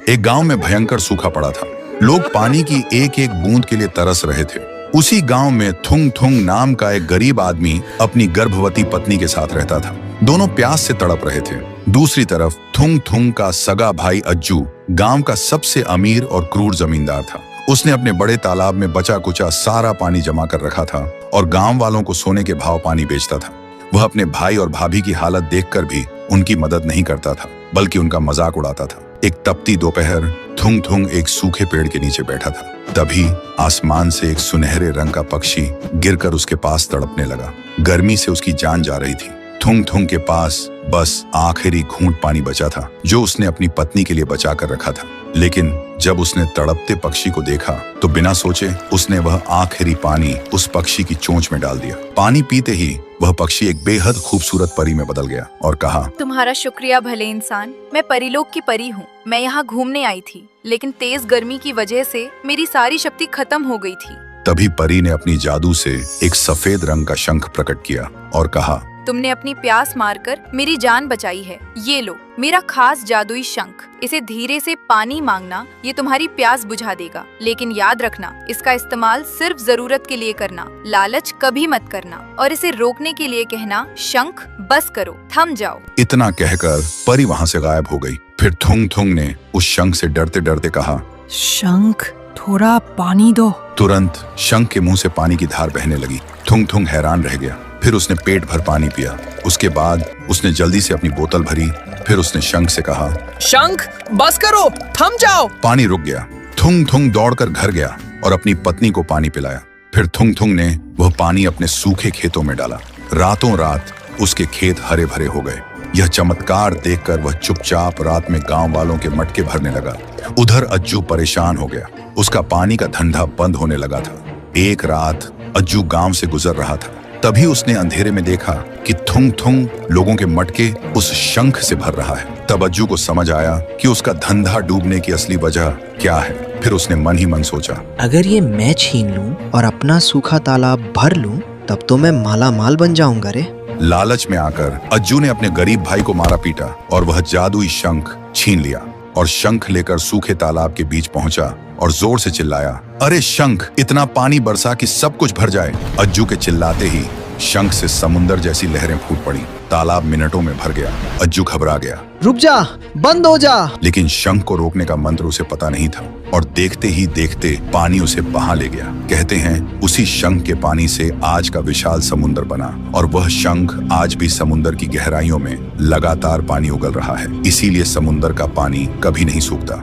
एक गांव में भयंकर सूखा पड़ा था। लोग पानी की एक एक बूंद के लिए तरस रहे थे। उसी गांव में थुंग थुंग नाम का एक गरीब आदमी अपनी गर्भवती पत्नी के साथ रहता था। दोनों प्यास से तड़प रहे थे। दूसरी तरफ थुंग थुंग का सगा भाई अज्जू गांव का सबसे अमीर और क्रूर जमींदार था। उसने अपने बड़े तालाब में बचा कुचा सारा पानी जमा कर रखा था और गांव वालों को सोने के भाव पानी बेचता था। वह अपने भाई और भाभी की हालत देखकर भी उनकी मदद नहीं करता था, बल्कि उनका मजाक उड़ाता था। एक तपती दोपहर थुंग थुंग एक सूखे पेड़ के नीचे बैठा था। तभी आसमान से एक सुनहरे रंग का पक्षी गिरकर उसके पास तड़पने लगा। गर्मी से उसकी जान जा रही थी। थुंग थुंग के पास बस आखिरी घूंट पानी बचा था, जो उसने अपनी पत्नी के लिए बचा कर रखा था। लेकिन जब उसने तड़पते पक्षी को देखा तो बिना सोचे उसने वह आखिरी पानी उस पक्षी की चोंच में डाल दिया। पानी पीते ही वह पक्षी एक बेहद खूबसूरत परी में बदल गया और कहा, तुम्हारा शुक्रिया भले इंसान। मैं परीलोक की परी हूँ। मैं यहाँ घूमने आई थी, लेकिन तेज गर्मी की वजह से मेरी सारी शक्ति खत्म हो गई थी। तभी परी ने अपनी जादू से एक सफेद रंग का शंख प्रकट किया और कहा, तुमने अपनी प्यास मारकर मेरी जान बचाई है। ये लो मेरा खास जादुई शंख। इसे धीरे से पानी मांगना, ये तुम्हारी प्यास बुझा देगा। लेकिन याद रखना, इसका इस्तेमाल सिर्फ जरूरत के लिए करना, लालच कभी मत करना। और इसे रोकने के लिए कहना, शंख बस करो, थम जाओ। इतना कहकर परी वहाँ से गायब हो गई। फिर थुंग थुंग ने उस शंख से डरते डरते कहा, शंख थोड़ा पानी दो। तुरंत शंख के मुंह से पानी की धार बहने लगी। थुंग थुंग हैरान रह गया। फिर उसने पेट भर पानी पिया। उसके बाद उसने जल्दी से अपनी बोतल भरी। फिर उसने शंख से कहा, शंख बस करो, थम जाओ। पानी रुक गया। थुंग थुंग दौड़कर घर गया और अपनी पत्नी को पानी पिलाया। फिर थुंग थुंग ने वह पानी अपने सूखे खेतों में डाला। रातों रात उसके खेत हरे भरे हो गए। यह चमत्कार देखकर वह चुपचाप रात में गांव वालों के मटके भरने लगा। उधर अज्जू परेशान हो गया। उसका पानी का धंधा बंद होने लगा था। एक रात अज्जू गांव से गुजर रहा था। तभी उसने अंधेरे में देखा कि थुंग थुंग लोगों के मटके उस शंख से भर रहा है। तब अज्जू को समझ आया कि उसका धंधा डूबने की असली वजह क्या है। फिर उसने मन ही मन सोचा, अगर ये मैं छीन लूं और अपना सूखा तालाब भर लूं, तब तो मैं माला माल बन जाऊंगा रे। लालच में आकर अज्जू ने अपने गरीब भाई को मारा पीटा और वह जादुई शंख छीन लिया और शंख लेकर सूखे तालाब के बीच पहुंचा और जोर से चिल्लाया, अरे शंख, इतना पानी बरसा कि सब कुछ भर जाए। अज्जू के चिल्लाते ही शंख से समुंदर जैसी लहरें फूट पड़ी। तालाब मिनटों में भर गया। अज्जू घबरा गया। रुक जा, बंद हो जा। लेकिन शंख को रोकने का मंत्र उसे पता नहीं था और देखते ही देखते पानी उसे बहा ले गया। कहते हैं उसी शंख के पानी से आज का विशाल समुंदर बना और वह शंख आज भी समुंदर की गहराइयों में लगातार पानी उगल रहा है। इसीलिए समुंदर का पानी कभी नहीं सूखता।